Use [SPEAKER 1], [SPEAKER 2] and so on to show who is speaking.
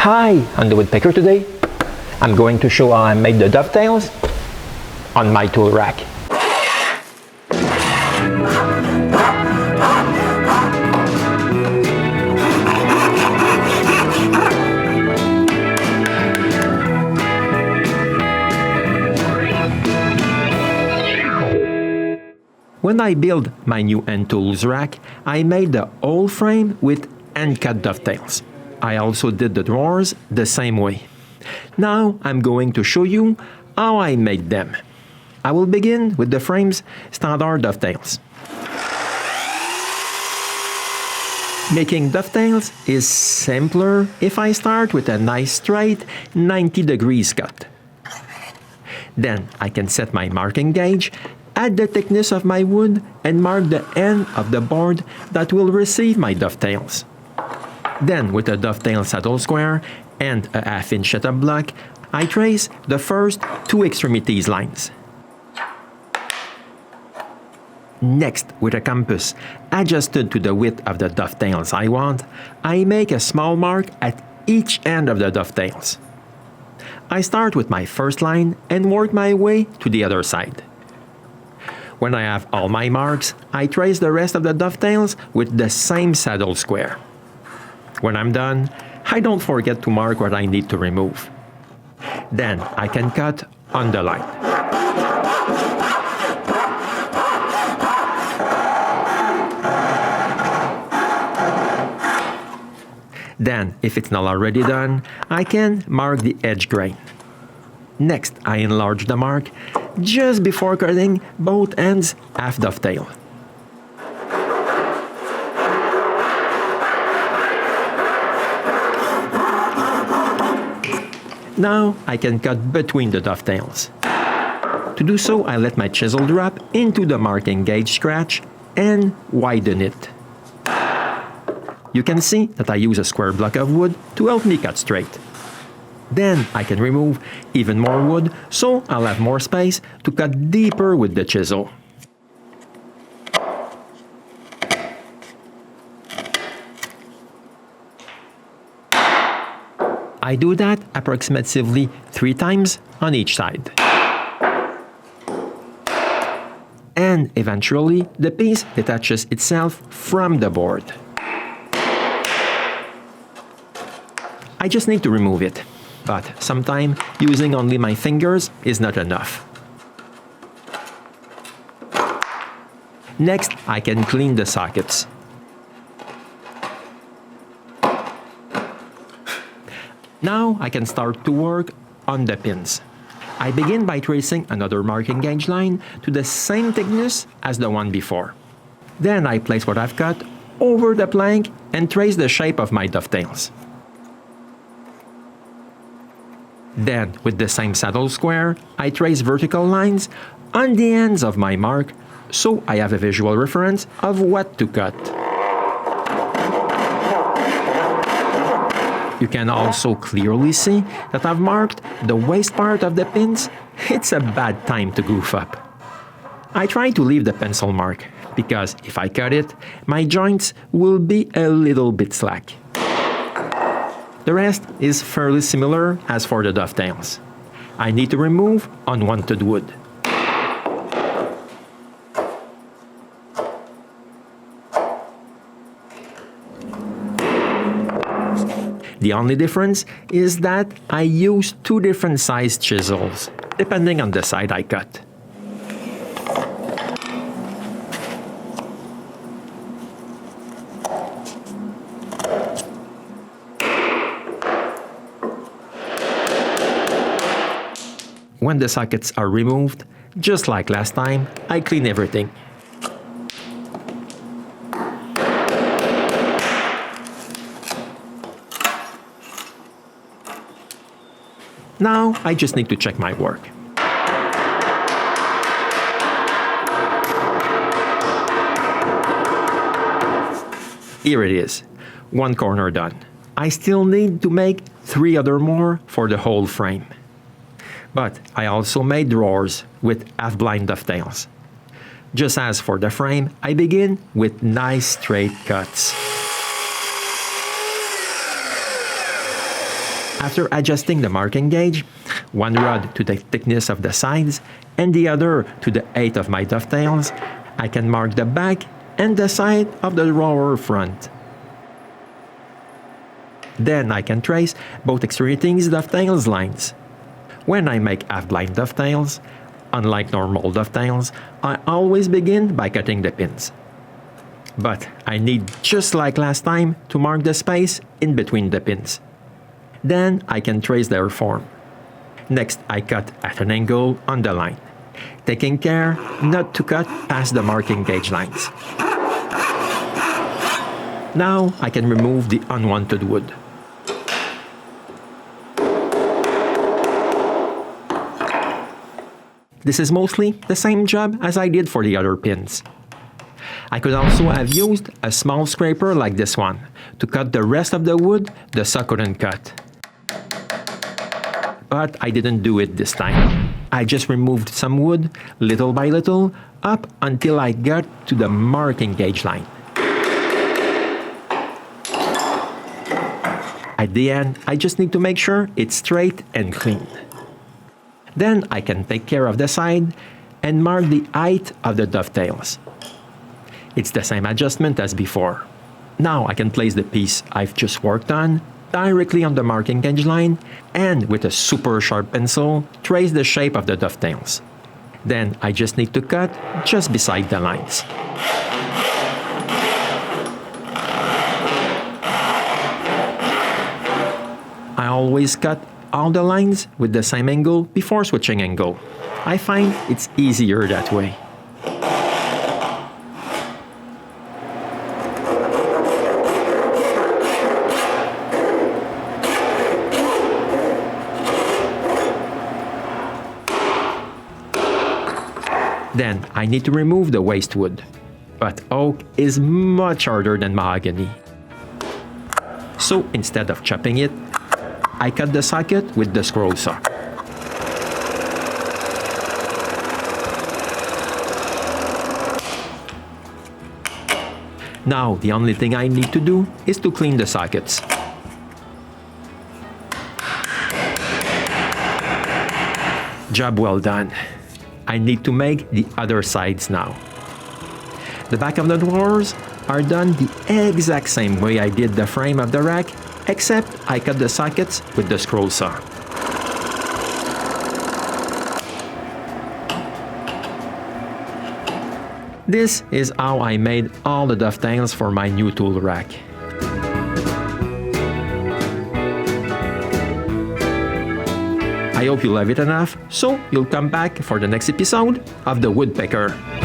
[SPEAKER 1] Hi, I'm the Woodpecker today. I'm going to show how I made the dovetails on my tool rack. When I built my new end tools rack, I made the whole frame with hand-cut dovetails. I also did the drawers the same way. Now I'm going to show you how I made them. I will begin with the frame's standard dovetails. Making dovetails is simpler if I start with a nice straight 90 degrees cut. Then I can set my marking gauge, add the thickness of my wood, and mark the end of the board that will receive my dovetails. Then, with a dovetail saddle square and a 1/2-inch setup block, I trace the first 2 extremities lines. Next, with a compass adjusted to the width of the dovetails I want, I make a small mark at each end of the dovetails. I start with my first line and work my way to the other side. When I have all my marks, I trace the rest of the dovetails with the same saddle square. When I'm done, I don't forget to mark what I need to remove. Then I can cut on the line. Then, if it's not already done, I can mark the edge grain. Next, I enlarge the mark just before cutting both ends half dovetail. Now I can cut between the dovetails. To do so, I let my chisel drop into the marking gauge scratch and widen it. You can see that I use a square block of wood to help me cut straight. Then I can remove even more wood, so I'll have more space to cut deeper with the chisel. I do that approximately 3 times on each side. And eventually, the piece detaches itself from the board. I just need to remove it, but sometimes using only my fingers is not enough. Next, I can clean the sockets. Now I can start to work on the pins. I begin by tracing another marking gauge line to the same thickness as the one before. Then I place what I've cut over the plank and trace the shape of my dovetails. Then, with the same saddle square, I trace vertical lines on the ends of my mark so I have a visual reference of what to cut. You can also clearly see that I've marked the waist part of the pins. It's a bad time to goof up. I try to leave the pencil mark because if I cut it, my joints will be a little bit slack. The rest is fairly similar as for the dovetails. I need to remove unwanted wood. The only difference is that I use 2 different sized chisels, depending on the side I cut. When the sockets are removed, just like last time, I clean everything. Now, I just need to check my work. Here it is, 1 corner done. I still need to make 3 other more for the whole frame. But I also made drawers with half-blind dovetails. Just as for the frame, I begin with nice straight cuts. After adjusting the marking gauge, one rod to the thickness of the sides and the other to the height of my dovetails, I can mark the back and the side of the drawer front. Then I can trace both extremities dovetails lines. When I make half-blind dovetails, unlike normal dovetails, I always begin by cutting the pins. But I need, just like last time, to mark the space in between the pins. Then I can trace their form. Next, I cut at an angle on the line, taking care not to cut past the marking gauge lines. Now I can remove the unwanted wood. This is mostly the same job as I did for the other pins. I could also have used a small scraper like this one to cut the rest of the wood the saw couldn't cut. But I didn't do it this time. I just removed some wood, little by little, up until I got to the marking gauge line. At the end, I just need to make sure it's straight and clean. Then I can take care of the side and mark the height of the dovetails. It's the same adjustment as before. Now I can place the piece I've just worked on directly on the marking gauge line and with a super sharp pencil trace the shape of the dovetails. Then I just need to cut just beside the lines. I always cut all the lines with the same angle before switching angle. I find it's easier that way. Then I need to remove the waste wood. But oak is much harder than mahogany. So instead of chopping it, I cut the socket with the scroll saw. Now the only thing I need to do is to clean the sockets. Job well done. I need to make the other sides now. The back of the drawers are done the exact same way I did the frame of the rack, except I cut the sockets with the scroll saw. This is how I made all the dovetails for my new tool rack. I hope you love it enough, so you'll come back for the next episode of the Woodpecker.